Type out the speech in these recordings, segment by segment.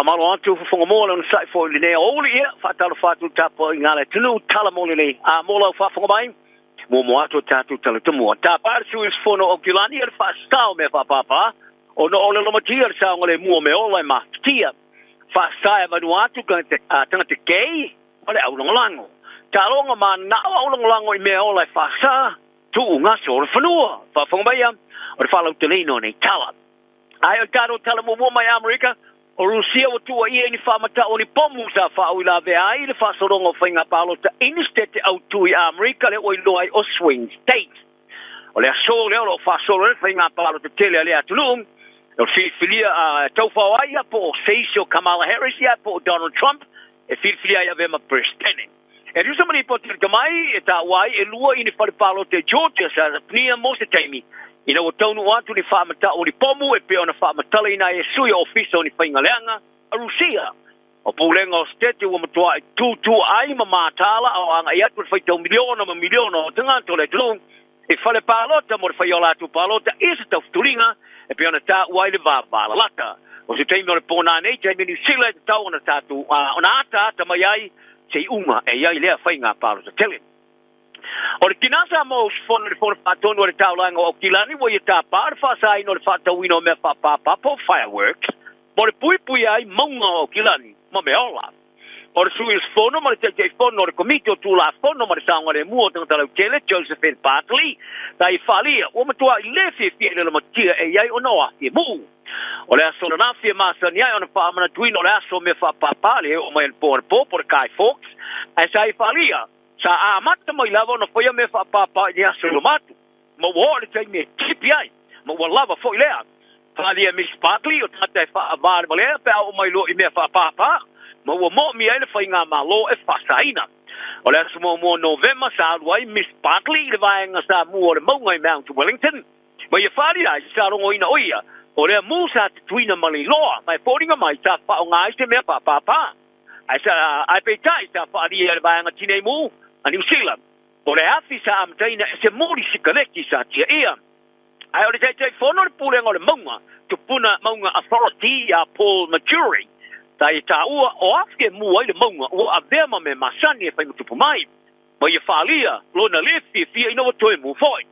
malo atu fongamola on sai fo le oli ia fatalo fatu tapo ngale tunu tala mo le a mola fa fongamai mo atu tatu tala tumo ta parsu is fono okilani er fa stau me fa papa o no ole lo matia sa ngale mo me ole ma tia fa sai ma no atu kan te tanga te kei ole au longo ta longa ma na au longo me ole fa sa tu nga so fonua fa fongamai o fa lo telino ni tala ai o taro tala mo mai America o Rusia o tua ia ni whamata o ni pomu sa whaawila vea ai le whasorongo whainga palo ta inistete au tui Amerika le oi loai o swing state. O le aso leo lo whasorongo whainga palo ta tele le atulung o whiwhilia tauwhao aia po o Seisio Kamala Harris ia po o Donald Trump e whiwhilia ia vema prestene. E rusa mani po tira kamai e ta wai e lua ini whalipalo te Georgia sa pnia mo se taimi. Ina o taunu atu ni whamata o ni pomu e peo na whamatala ina e sui ofisa o ni whaingaleanga a Rusia. O pūlenga o stete ua matua i tūtū ai ma mātala o anga i atu whaitau miliona o tangato le tulung e whale pālota mo le whaiola atu pālota e sa tau fturinga e peo na tā uai le vāpāla lata. O se teimi o le pōna nei teimi New Zealand tau o na tātu o na ata tamai ai se uma e iai lea whainga pālota tele. O le kinasa mo usfono le fono patonu o le taulanga o kilani wo ia tāpā le whasai no le whatauino me whapapa po fireworks mo le pui ai maunga o kilani mo me ola. O le sui usfono mo le tete fono o le komite o tūla fono mo le saunga le mua o tangatala ukele Josephine Bartley ta i whalia o matua i lefi fie le matia e iai o noa i mu. O le aso na nafia masani ai o na whaamana tuino o le aso me whapapa le o mai le po le Kai Fox ai sa i whalia sa amata mai lava na foi me fa papa ni aso lo matu mo wo le tai me tipi ai mo wo lava foi lea fali a Miss Bartley o tata fa avar mole pa o mai lo i me fa papa mo wo mo mi ai le foi nga malo e fa saina o le aso mo novema sa wai Miss Bartley le vai nga sa mo le mo ngai Mount Wellington mo ia fali ai sa rongo ina oia o le mo sa tuina mali loa mai poringa mai sa fa o ngai se me pa papa ai sa ai pe tai sa fa di le vai nga tine mu a New Zealand. O le afi sa amtaina e se mori sikaleki sa tia ia. Ai o le tei fono le pulenga o le maunga, tu puna maunga authority a Paul Maturi. Ta i ta ua o afke mua i le maunga o a vema me masani e whaimutupu mai. Ma i whalia, lo na lefi fia ina o toe mu foi.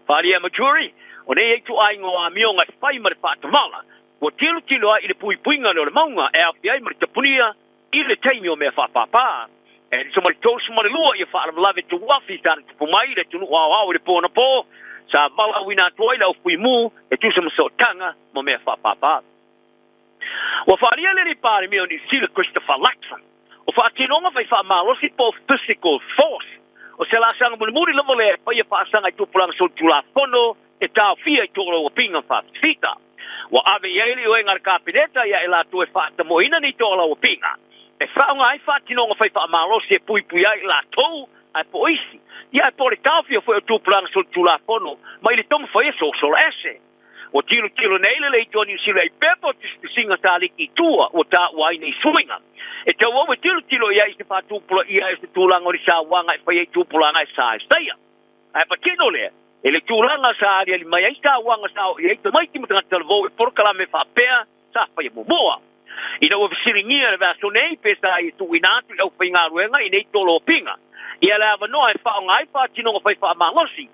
Whalia Maturi, o ne eitu ai ngoa mionga e whai mare whaatamala. O tilo ai i le puipuinga le maunga e afi ai mare tapunia i le teimi o me whapapa. E so mai tos mo le lua ia fa lave tu wafi ta tu mai le tu wa le pona po sa bala wina toila o fui mu e tu se so tanga mo me fa papa o fa ria le pare mi oni sil Christopher Luxon o fa tino nga fa malo si po physical force o se la sang mo muri le vole pa ia fa sang ai tu plan so tu la fono e ta fia tu lo pinga fa fita o ave ele o engar kapineta ia ela tu e fa ta mo ina ni to lo pinga e whaunga ai whatinonga whai whaamarosi e pui ai la tou ai po isi. Ia e pore tawhia whai o tūpulanga sol tūla whono, mai le tomu whai e so ese. O tilo nei le tōni usila i pepo singa tā liki tua o tā wai nei suinga. E tau au e tilo ia i se whātūpula ia e se tūlanga o sa wanga e whai e tūpulanga e sa e steia. Ai patino lea, e le tūlanga sa aria li mai ai tā wanga sa o i eita mai timutanga talvo e porkala me whapea sa whai e mumoa. Ina o visiringia le vaso nei pesa i tu inatu au whainga ruenga i nei tolo pinga. Ia le ava noa e whao ngai whātinonga whai wha malosi.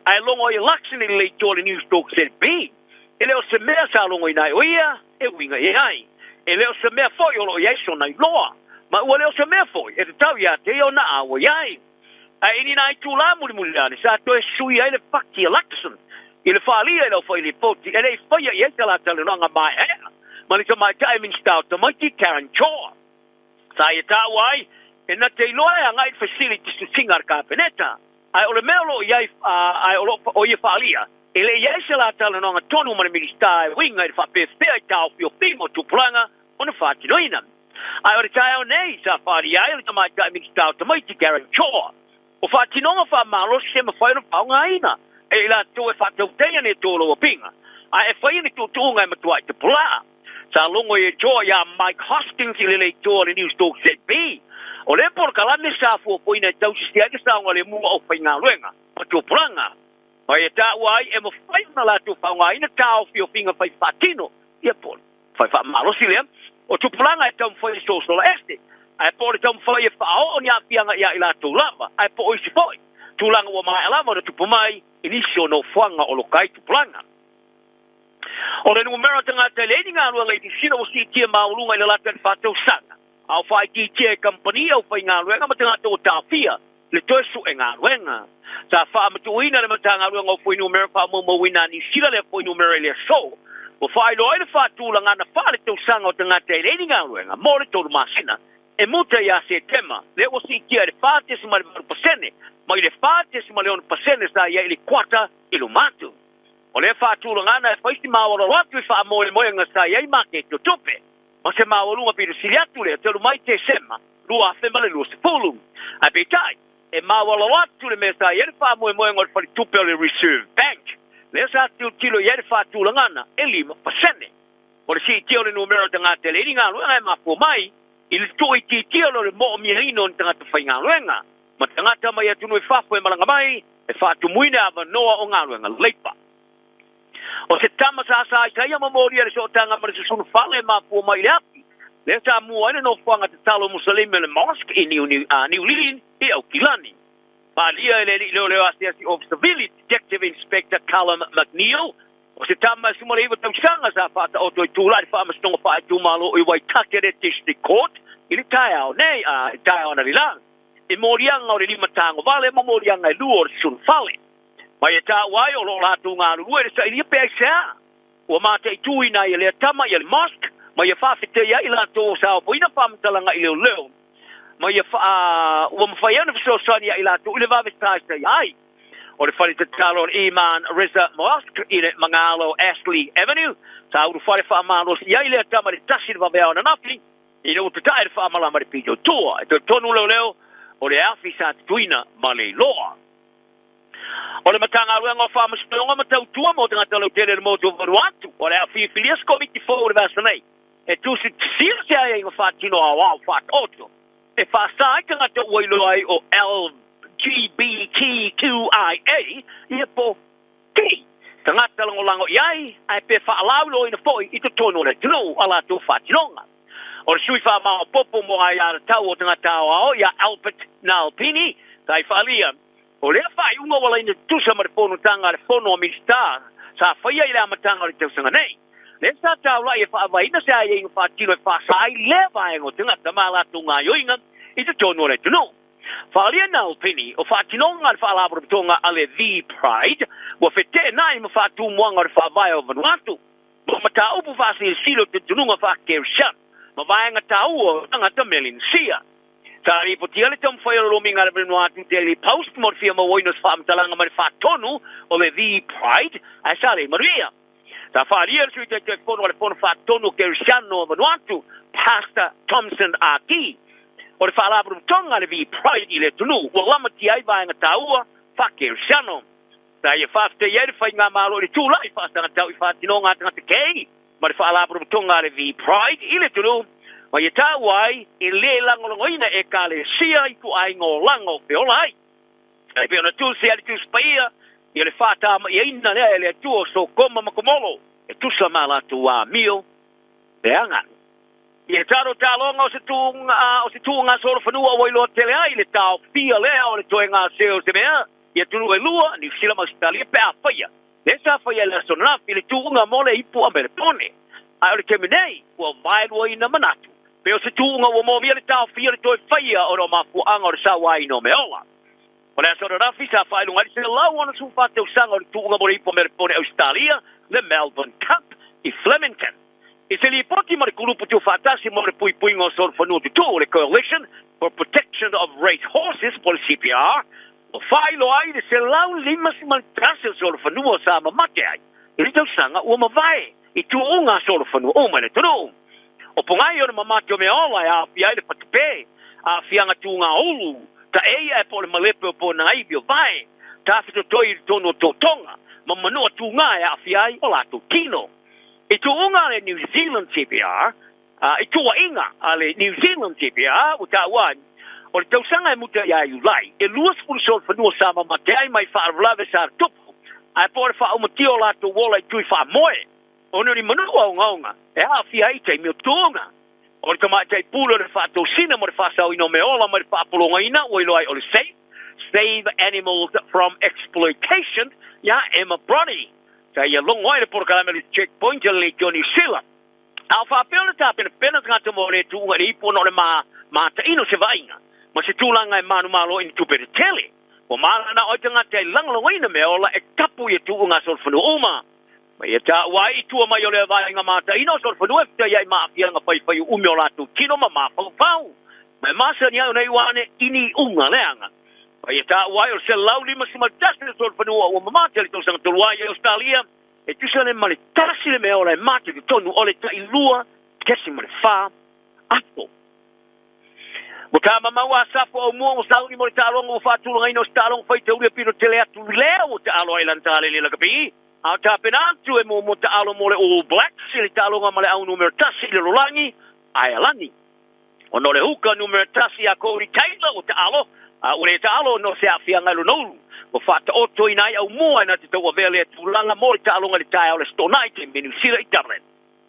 Ai longo i laksini le tole news talk said be. E leo se mea sa longo i nai oia, e winga e ai. E leo se mea foi olo i aiso nai loa. Ma ua leo se mea foi, e te tau ia te o na awa i ai. Ai ini nai tu la muri lani, sa to e sui ai le whaki a Luxon. I le whaalia e leo whai le poti, e le i whaia i eita la tale ronga mai ea. Malika mai kai min stau to mai Karen Choa. Sai ta wai e na te loa ngai facilities to singar kapineta. Ai ole melo ia ai o ia falia. Ele ia se la tala no tonu mani ministai winga i fa pe ta o pimo tu planga ona fati noina. Ai ora tai nei sa fari ai le mai kai min stau to mai Karen Choa. O fati no fa malo se me fa no pa ngaina. E la tu e fa te ne tolo pinga. Ai e fa ni tu ngai matua te pula. Sa longo e joa ya Mike Hostings i le toa le news talk ZB. O le por kalane sa fu po ina tau si tia sa ngale mu o fainga luenga. O tu planga. O e ta wai e mo faina la tu fainga ina tau fi o finga fai patino. Ia por. Fai fa malo si le. o tupulanga e tam foi social este ai po tam foi fa o nya pianga ya ila tu lava ai po o foi tulanga o mai lava tu pumai inisio no fanga o lokai tupulanga o le numero tanga te le ninga lu ngai sino o si tia maulunga le lata fa tu sanga au fa ki tia company au fa nga lu nga tanga to tafia le tosu nga wenga sa fa matuina le matanga lu ngo foi numero fa mo wina ni sila le foi numero le so o fai lo ele fa tu langa na fa le tu sanga o tanga te le ninga lu nga mo le to masina e muta ya se tema le o si tia le fa te ma le pasene ma le fa te ma le on pasene sa ya ile kwata ilu matu o le fa tu langa na fa sti ma o lo tu fa mo nga sa ya ma ke to tope ma se ma o lu pi silia tu le te lu mai te sema lu a fe male lu se pulu a betai e ma o lo tu le mesa ya fa mo nga fa tu pe le reserve bank le sa tu tilo ya fa tu langa na eli ma pasene o le si tio le numero tanga te le ringa lu nga ma po mai il tu i tio le mo mi rino tanga te fa nga luenga ma tanga ta mai tu no fa fo malanga mai e fa tu muina ava noa o nga luenga leipa o se tama sa ia mamori le so tanga ma se sunu fale ma po mai api le ta mu ane no fanga te talo musalim le mosque in New Lin e au Kilani pa lia le asiasi of civility detective inspector Callum McNeil o se tama se mo le tau sanga sa fa ta o to tula fa ma stonga fa tu malo i Waitakere district court ili tai au nei tai ona rilang e morianga o le lima tango vale mo morianga e luor sun fale mai ta wai o lo la tu nga lu e sa ili pe sa o ma te tu ina ile tama ile mosque mai fa fite ya ila to sa o ina pam talanga ile leo mai fa o mo fa ya no so so ya ila to ile va vesta ai o le fale te talo Iman Reza Mosque in Mangalo Ashley Avenue sa o fale fa malos ya ile tama de tashi va bea na nafi ina o te tai fa mala ma pito to to tonu leo o le afisa tuina male loa o le matanga ruenga fa mastonga matau tua mo tanga talo tele mo to varuatu o le afi filias committee for the vasanei e tu si se ai nga fa tino wa fa otto e fa sai tanga to wailo ai o LGBTQIA e po T tanga talo lango yai ai pe fa laulo ina foi i to tono le tino ala to fa tinonga o sui fa ma popo mo ai ar tau o tanga tau o ya Albert Nalpini tai fa lia o le fai unga wala ina tusa ma fono tanga le fono amista sa faia ila matanga le tausa nei le sa tau la e fa vai na sa ye fa tino fa sai le vai ngo tanga tamala tunga yoinga i te tono le tuno fa lia Nalpini o fa tino ngal fa la tonga ale the pride wo fete nai ma fa tu mo ngal fa vai o vanuatu mo mata upu fa si silo te tununga fa kershan ma vai nga tau o tanga tamelin sia tari potia le tam foi lo minga le no atu daily post mo fia mo oinos fam talanga ma fa tonu o le the pride a sale maria ta fa ria su te fono le fono fa tonu ke shano no atu pastor Thompson aki o le fa la bru tonga le the pride ile tunu o la mati ai va nga taua fa ke shano ta ye fa te ye fa nga malo le tu lai fa tanga tau fa tino nga tanga te kei ma le fa la bru tonga le the pride ile tunu ma ye ta wai e le lango ina e kale sia i ku ai ngo lango pe olai ai pe ona tu se ali tu spaia ye le fata ma ye ina le tu so koma ma komolo e tu sa mala tu a mio e anga ye taro talonga o se tu nga so fanu o lo tele ai le tau fia le o le toenga se o se mea ye tu e lua ni sila ma stali pe a faia le sa faia le sona le tu nga mole ipu a bertone ai le keminei o vai lo ina manatu pe o se tuunga o mo mia le tau fia le toi faia o ro mafu anga o le sawai no meola. O le asoro rafi sa fai lunga se lau ona su fate o sanga o le tuunga mo le ipo merpone Australia le Melbourne Cup i Flemington. I se li poti mo le kulupu tu fatasi mo le pui pui ngo sor fanu tu le Coalition for Protection of Race Horses po le CPR o fai lo ai le se lau lima si maltase sor fanu o sa mamate ai. I tau sanga ua mawai i tuunga sor fanu o mele tunu. O pongai o mamate o me ola a fia le patupe a fianga tunga olu ta e po le malepe o po na ibio vai ta fito toi tono totonga ma mano tunga a fia o la to kino e tunga le New Zealand CPR e tua inga ale New Zealand CPR o ta wan o le tausanga e muta ya ulai e luas funsol fanua sama mate ai mai fa vlave sa topo a po fa o matio la to wola tui fa moe ono ni manu o ngonga e a fia ite mi tonga tama tai pulo le fato sina mo fasau ino meola mo papulonga ina o ilo ai o save animals from exploitation ya Emma Brody tai ya long way por kala me checkpoint le Johnny Sila alfa pele tapena pena ngata mo le tu ngari po no le ma ta ino se vainga ma se tulanga e manu malo in tu per tele o mala na o tanga tai lang lo ina meola e kapu ye tu nga sol funu uma ia ta wai tu mai ole vai nga mata ino so fo no te ia ma ia nga pai umiola tu kino ma pau me masa ni nei wane ini unga leanga ia ta wai o se lauli ma sima tasne so fo no o mata to sang to wai Australia e tu sele mali tasile me ole mata ki tonu ole ta ilua kesi mali fa apo Buka mama wa sapo o mo sauli mo ta longo fa tu ngaino stalong fa te ule pino tele atu leo ta alo ilan tale le kapi Au tapenantu e mo ta alo mole All Blacks sili ta alo male au numero tasi le rolangi ai alani. Ono le huka numero tasi a Corey Taylor o ta alo o le ta alo no se afia ngalo no. O fata oto inai au moa na te tau avele tulanga mo ta alo ngali tai au le stonai te menu sila i tarren.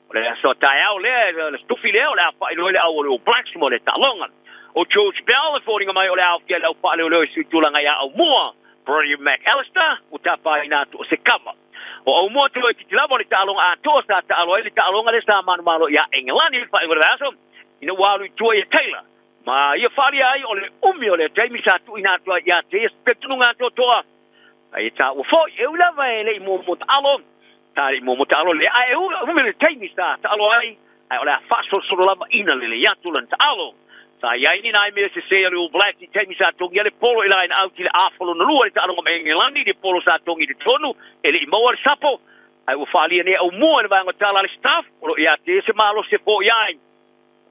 O le so tai au le stufi le o le afa ilo le au All Blacks mo le ta longa. O George Bell e fordinga mai o le au kia le au pa le o si tulanga ia au moa. Brody McAllister o tapa ina to se kama. O mo te o ti lavo le talong a to sa talo le talong le sa man malo ya England fa ngaraso ina walu to e Taylor ma ia fali ai o le umio le Jamie sa tu ina to ya te spectunga to ai ta o fo e ula vai le mo talo ta mo talo le ai o le Jamie sa talo ai o le fa so lava ina le ya tu lan talo sa ia ni nai me se Seiuli All Blacks i Jamie sa tu le polo ila ina out le afolo no lu le talo me England di polo sa tu i tonu ele mo al sapo ai o fali ne o mo na va ngotala le staff o ia te se malo se po ia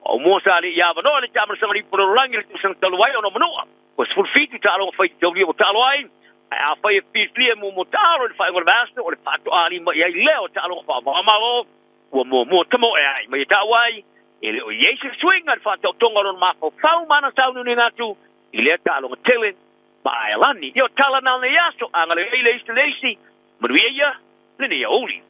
o mo sa le ia va no le tamar sa ri pro langi le sang talo ai no mo o full fit ta alo fa te o talo ai a fa e pitli mo talo le fa ngor vasto o le pato ali ma ia leo ta alo fa ma o mo tamo ai ma ta wai ele o ye se swing al fa to tonga ron ma fa mana sa no ni ngatu ile ta alo telen ba ai lani yo tala na le yaso angale ile iste lesi Maria, Linnea Oli.